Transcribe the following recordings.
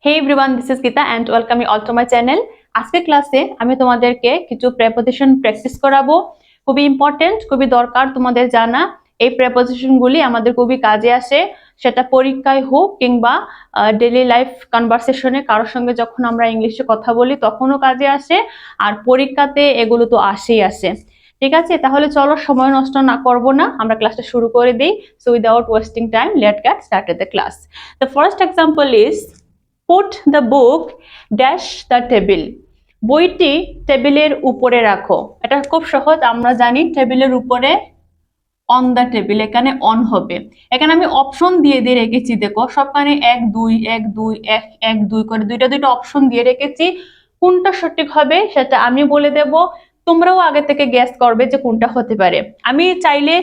Hey everyone, this is Gita and welcome you all to my channel. আজকে ক্লাসে আমি তোমাদেরকে কিছু প্রেপোজিশন প্র্যাকটিস করাবো। খুবই ইম্পর্টেন্ট, খুবই দরকার তোমাদের জানা। এই প্রেপোজিশনগুলি আমাদের খুবই কাজে আসে, সেটা পরীক্ষায় হোক কিংবা ডেইলি লাইফ কনভারসেশনে কারোর সঙ্গে যখন আমরা ইংলিশে কথা বলি তখনও কাজে আসে, আর পরীক্ষাতে এগুলো তো আসেই আসে। ঠিক আছে, তাহলে চলো সময় নষ্ট না করব না, আমরা ক্লাসটা শুরু করে দিই। So without wasting time, late get started the class. The first example is Put the book dash the table. বইটি টেবিলের উপরে রাখো। এটা খুব সহজ, আমরা জানি টেবিলের উপরে অন দ্য টেবিল, এখানে অন হবে। এখানে আমি অপশন দিয়ে দিয়ে রেখেছি, দেখো সবখানে 1 2 1 2 1 1 2 করে দুইটা অপশন দিয়ে রেখেছি। কোনটা সঠিক হবে সেটা আমি বলে দেব, তোমরাও আগে থেকে গেস করবে যে কোনটা হতে পারে। আমি চাইলে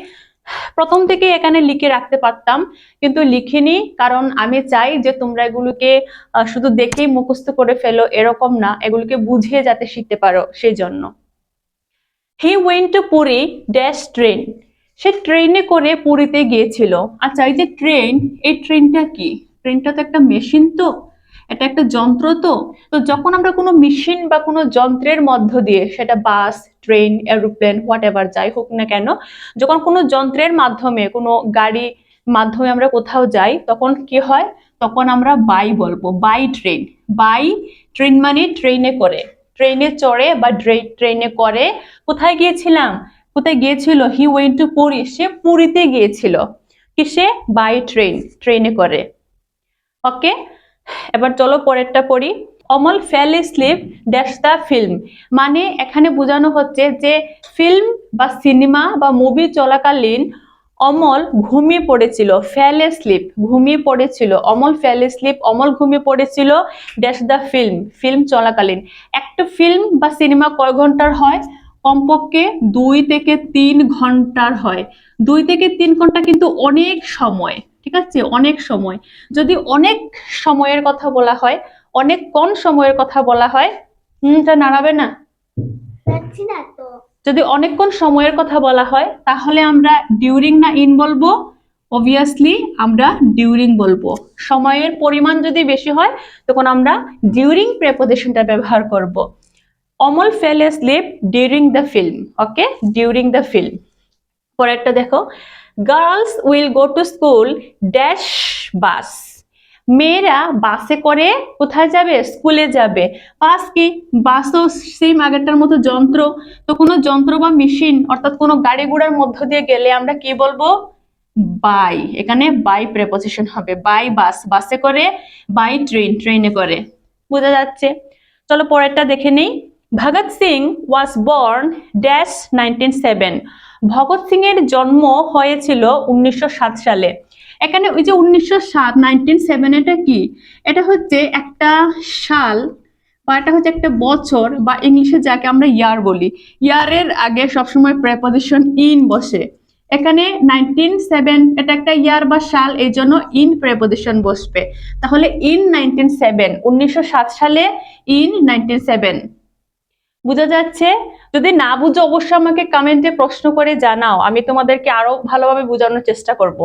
প্রথম থেকে এখানে লিখে রাখতে পারতাম, কিন্তু লিখিনি, কারণ আমি চাই যে তোমরা এগুলোকে শুধু দেখেই মুখস্থ করে ফেলো এরকম না, এগুলোকে বুঝিয়ে যাতে শিখতে পারো সেই জন্য। He went to Puri dash train. সে ট্রেনে করে পুরীতে গিয়েছিল। আচ্ছা, এই যে ট্রেন, এই ট্রেনটা কি? ট্রেনটা তো একটা মেশিন, তো এটা একটা যন্ত্র। তো যখন আমরা কোনো মেশিন বা কোনো যন্ত্রের মধ্য দিয়ে, সেটা বাস, ট্রেন, এরোপ্লেন, হোয়াট এভার যাই হোক না কেন, যখন কোনো যন্ত্রের মাধ্যমে, কোনো গাড়ি মাধ্যমে আমরা কোথাও যাই, তখন কি হয়? তখন আমরা বাই বলবো, বাই ট্রেন। বাই ট্রেন মানে ট্রেনে করে, ট্রেনে চড়ে বা ট্রেনে করে। কোথায় গিয়েছিলাম? কোথায় গিয়েছিল? হি ওয়েন্ট টু পুরী, সে পুরীতে গিয়েছিল। কিসে? বাই ট্রেন, ট্রেনে করে। ওকে, এবার চলো পরেরটা পড়ি। Amal fell asleep dash the film. মানে এখানে বোঝানো হচ্ছে যে ফিল্ম বা সিনেমা বা মুভি চলাকালীন অমল ঘুমিয়ে পড়েছিল। ফেল স্লিপ, ঘুমিয়ে পড়েছিল। অমল ফেল স্লিপ, অমল ঘুমিয়ে পড়েছিল ড্যাশ দ্য ফিল্ম, ফিল্ম চলাকালীন। একটা ফিল্ম বা সিনেমা কয় ঘন্টার হয়? কমপক্ষে 2 থেকে 3 ঘন্টার হয়। 2 থেকে 3 ঘন্টা কিন্তু অনেক সময়, ঠিক আছে, অনেক সময়। যদি অনেক সময়ের কথা বলা হয়, অনেক কোন সময়ের কথা বলা হয়, তা নাড়াবে না, যদি অনেকক্ষণ সময়ের কথা বলা হয় তাহলে আমরা ডিউরিং না ইন বলবো? অবভিয়াসলি আমরা ডিউরিং বলবো। সময়ের পরিমাণ যদি বেশি হয় তখন আমরা ডিউরিং প্রেপোজিশনটা ব্যবহার করব। Amal fell asleep during the film. Okay, during the film. পরেরটা দেখো, girls will go to school dash bus. মেয়েরা বাসে করে কোথায় যাবে? স্কুলে যাবে। বাস কি? বাসও সেম আগেরটার মতো যন্ত্র। তো কোনো যন্ত্র বা মেশিন, অর্থাৎ কোনো গাড়ি ঘোড়ার মধ্য দিয়ে গেলে আমরা কি বলবো? বাই। এখানে বাই প্রেপোজিশন হবে। বাই বাস, বাসে করে। বাই ট্রেন, ট্রেনে করে। বোঝা যাচ্ছে? চলো পরেরটা দেখে নিই। Bhagat Singh was born dash 1907। Bhagat Singh এর জন্ম হয়েছিল 1907 সালে। এখানে ওই যে 1907, 1907, এটা কি? এটা হচ্ছে একটা সাল বা এটা হচ্ছে একটা বছর, বা ইংলিশে যাকে আমরা ইয়ার বলি। ইয়ারের আগে সবসময় প্রেপোজিশন ইন বসে। এখানে 1907 এটা একটা ইয়ার বা সাল, এই জন্য ইন প্রেপোজিশন বসবে। তাহলে ইন 1907, 1907 সালে, ইন 1907। বুঝা যাচ্ছে? যদি না বুঝো অবশ্যই আমাকে কমেন্টে প্রশ্ন করে জানাও, আমি তোমাদেরকে আরো ভালোভাবে বোঝানোর চেষ্টা করব।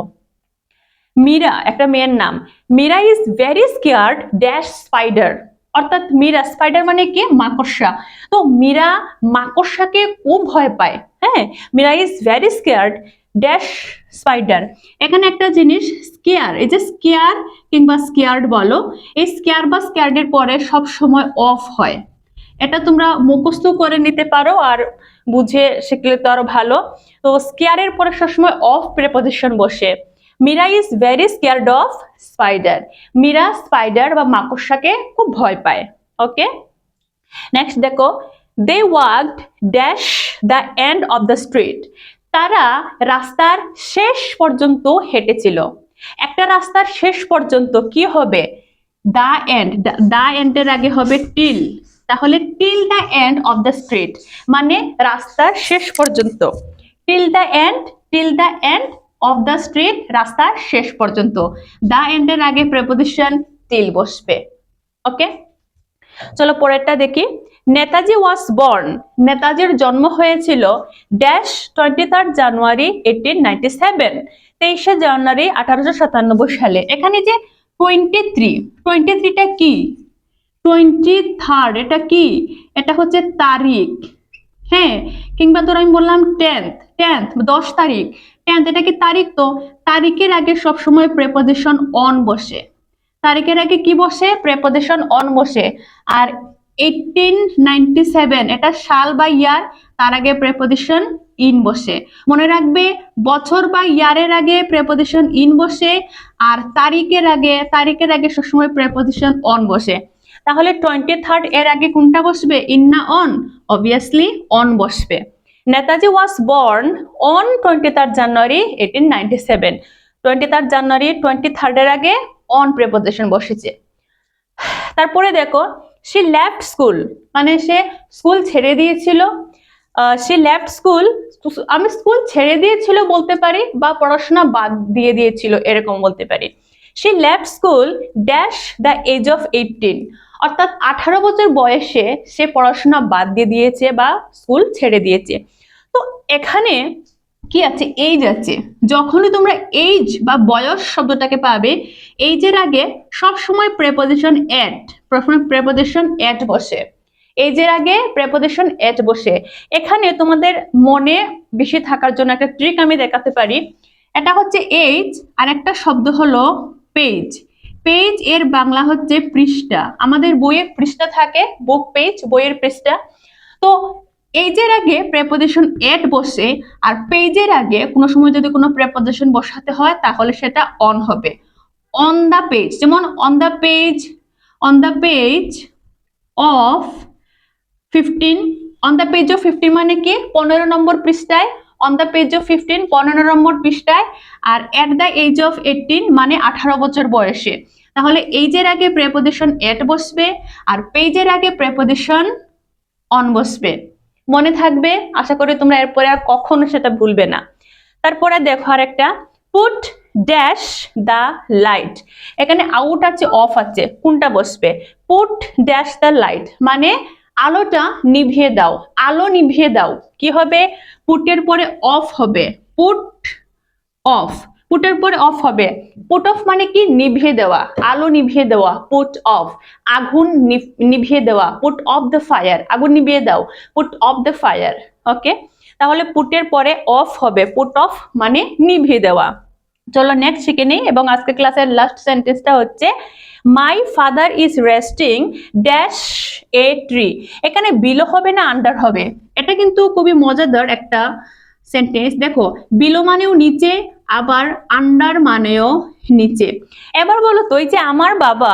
মীরা একটা মেয়ের নাম। Meera is very scared dash spider. অর্থাৎ মীরা, স্পাইডার মানে কি? মাকড়সা। তো মীরা মাকড়সাকে খুব ভয় পায়। হ্যাঁ, Meera is very scared dash spider. এখানে একটা জিনিস, স্কেয়ার, এই যে স্কেয়ার কিংবা স্কেয়ার্ড বলো, এই স্কেয়ার বা স্কেয়ার্ডের পরে সব সময় অফ হয়। এটা তোমরা মুখস্থ করে নিতে পারো, আর বুঝে শিখলে তো আরো ভালো। তো স্কেয়ারের পরে সবসময় অফ প্রেপোজিশন বসে। Meera is very scared of spider. Meera spider বা মাকড়সাকে খুব ভয় পায়। ওকে, নেক্সট দেখো, they walked dash the end of the street. তারা রাস্তার শেষ পর্যন্ত হেঁটেছিল। একটা রাস্তার শেষ পর্যন্ত কি হবে? The end. দ্য এন্ডের আগে হবে টিল, তাহলে till the end of the street মানে রাস্তার শেষ পর্যন্ত। Till the end, till the end of the street, রাস্তার শেষ পর্যন্ত। দ্য এন্ডের আগে প্রেপোজিশন টিল বসবে। ওকে, চলো পরেরটা দেখি। Netaji was born. নেতাজির জন্ম হয়েছিল ড্যাশ 23 জানুয়ারি 1897। 23শে জানুয়ারি 1897 সালে। এখানে যে 23টা কি? 23rd এটা কি? এটা হচ্ছে তারিখ, হ্যাঁ। কিংবা ধর আমি বললাম 10th 10 তারিখ, 10th এটা কি তারিখ? তো তারিখের আগে সবসময় প্রেপোজিশন অন বসে। তারিখের আগে কি বসে? প্রেপোজিশন অন বসে। আর 1897 এটা সাল বা ইয়ার, তার আগে প্রেপোজিশন ইন বসে। মনে রাখবে, বছর বা ইয়ারের আগে প্রেপোজিশন ইন বসে, আর তারিখের আগে সবসময় প্রেপোজিশন অন বসে। তাহলে 23rd এর আগে কোনটা বসবে? ইন না অন? অবভিয়াসলি অন বসবে। Netaji was born on 23rd January 1897। 23rd January 23rd এর আগে অন প্রেপোজিশন বসেছে। তারপরে দেখো, সে লেফট স্কুল, মানে সে স্কুল ছেড়ে দিয়েছিল। সে লেফট স্কুল, আমি স্কুল ছেড়ে দিয়েছিল বলতে পারি, বা পড়াশোনা বাদ দিয়ে দিয়েছিল এরকম বলতে পারি। সে left school dash the age of 18, অর্থাৎ 18 বছর বয়সে সে পড়াশোনা বাদ দিয়ে দিয়েছে বা স্কুল ছেড়ে দিয়েছে। তো এখানে কি আছে? এইজ আছে। যখনই তোমরা এইজ বা বয়স শব্দটাকে পাবে, এইজের আগে সব সময় প্রেপোজিশন এট, প্রথমে প্রেপোজিশন এট বসে। এইজের আগে প্রেপোজিশন এট বসে। এখানে তোমাদের মনে বেশি থাকার জন্য একটা ট্রিক আমি দেখাতে পারি। এটা হচ্ছে এইজ, আর একটা শব্দ হলো পেজ। পেজ এর বাংলা হচ্ছে পৃষ্ঠা। আমাদের বইয়ে পৃষ্ঠা থাকে, বুক পেজ, বইয়ের পৃষ্ঠা। তো এইজের আগে প্রেপোজিশন এট বসে, আর পেজের আগে কোনো সময় যদি কোনো প্রেপোজিশন বসাতে হয় তাহলে সেটা অন হবে। অন দা পেজ, যেমন on the page of 15, on the page of 15 মানে কি? 15 নম্বর পৃষ্ঠায়। অন দা পেজ অফ 15 15 নম্বর পৃষ্ঠায়। আর এট দা এজ অফ 18 মানে 18 বছর বয়সে। তাহলে এইজের আগে প্রেপোজিশন এট বসবে, আর পেজের আগে প্রেপোজিশন অন বসবে। মনে থাকবে, আশা করি তোমরা এরপরে আর কখনো সেটা ভুলবে না। তারপরে দেখো আর একটা, পুট ড্যাশ দ্য লাইট। এখানে আউট আছে, অফ আছে, কোনটা বসবে? পুট ড্যাশ দ্য লাইট মানে আলোটা নিভিয়ে দাও, আলো নিভিয়ে দাও। কি হবে? পুটের পরে অফ হবে, পুট অফ। পুটের পরে অফ হবে। পুট অফ মানে কি? নিভিয়ে দেওয়া, আলো নিভিয়ে দেওয়া, পুট অফ। আগুন নিভিয়ে দেওয়া, পুট অফ দ্য ফায়ার, আগুন নিভিয়ে দাও, পুট অফ দ্য ফায়ার। ওকে, তাহলে পুটের পরে অফ হবে, পুট অফ মানে নিভিয়ে দেওয়া। চলো নেক্সট শিখে নেই। এবং আজকে ক্লাসের লাস্ট সেন্টেন্সটা হচ্ছে, my father is resting dash a tree. এখানে বিলো হবে না আন্ডার হবে? এটা কিন্তু খুবই মজাদার একটা সেন্টেন্স। দেখো, বিলো মানেও নিচে, আবার আন্ডার মানেও নিচে। এবার বলো তো, এই যে আমার বাবা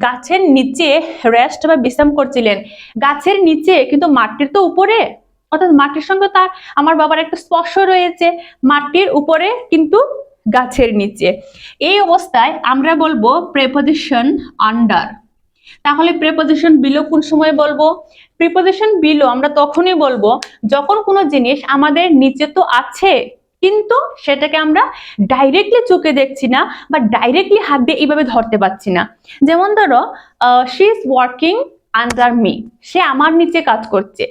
গাছের নিচে রেস্ট বা বিশ্রাম করছিলেন, গাছের নিচে কিন্তু মাটির তো উপরে, অর্থাৎ মাটির সঙ্গে তার আমার বাবার একটা স্পর্শ রয়েছে, মাটির উপরে কিন্তু গাছের নিচে। এই অবস্থায় আমরা বলবো প্রেপোজিশন আন্ডার। তাহলে প্রিপোজিশন বিলো কোন সময় বলবো? প্রিপোজিশন বিলো আমরা তখনই বলবো যখন কোনো জিনিস আমাদের নিচে তো আছে, কিন্তু সেটাকে আমরা ডাইরেক্টলি চোখে দেখছি না, বা ডাইরেক্টলি হাত দিয়ে এইভাবে ধরতে পারছি না। যেমন ধরো, she is working under me, সে আমার নিচে কাজ করছে।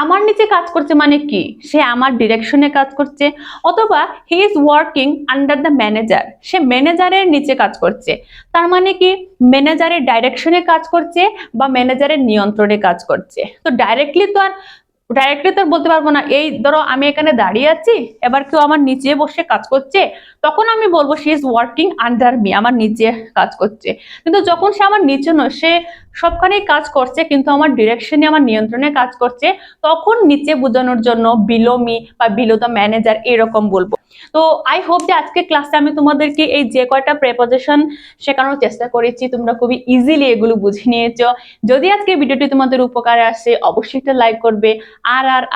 আমার নিচে কাজ করছে মানে কি? সে আমার ডিরেকশনে কাজ করছে। অথবা he is working under the manager, সে ম্যানেজারের নিচে কাজ করছে। তার মানে কি? ম্যানেজারের ডাইরেকশনে কাজ করছে বা ম্যানেজারের নিয়ন্ত্রণে কাজ করছে। তো ডাইরেক্টলি তো বলতে পারবো না। এই ধরো আমি এখানে দাঁড়িয়ে আছি, এবার কেউ আমার নিচে বসে কাজ করছে, তখন আমি বলবো she is working under me, আমার নিচে কাজ করছে। কিন্তু যখন সে আমার নিচে নয়, সে সবখানেই কাজ করছে কিন্তু আমার ডিরেকশনে, আমার নিয়ন্ত্রণে কাজ করছে, তখন নিচে বোঝানোর জন্য বিলো মি বা বিলো দ্য ম্যানেজার এরকম বলবো। তো আই হোপ যে আজকে ক্লাসে আমি তোমাদেরকে এই যে কয়টা প্রেপোজিশন শেখানোর চেষ্টা করেছি, তোমরা খুবই ইজিলি এগুলো বুঝে নিয়েছো। যদি আজকে ভিডিওটি তোমাদের উপকারে আসে, অবশ্যই একটা লাইক করবে।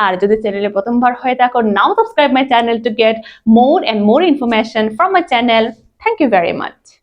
আর যদি চ্যানেলে প্রথমবার হয়ে থাকো, now subscribe my channel to get more and more information from my channel. Thank you very much.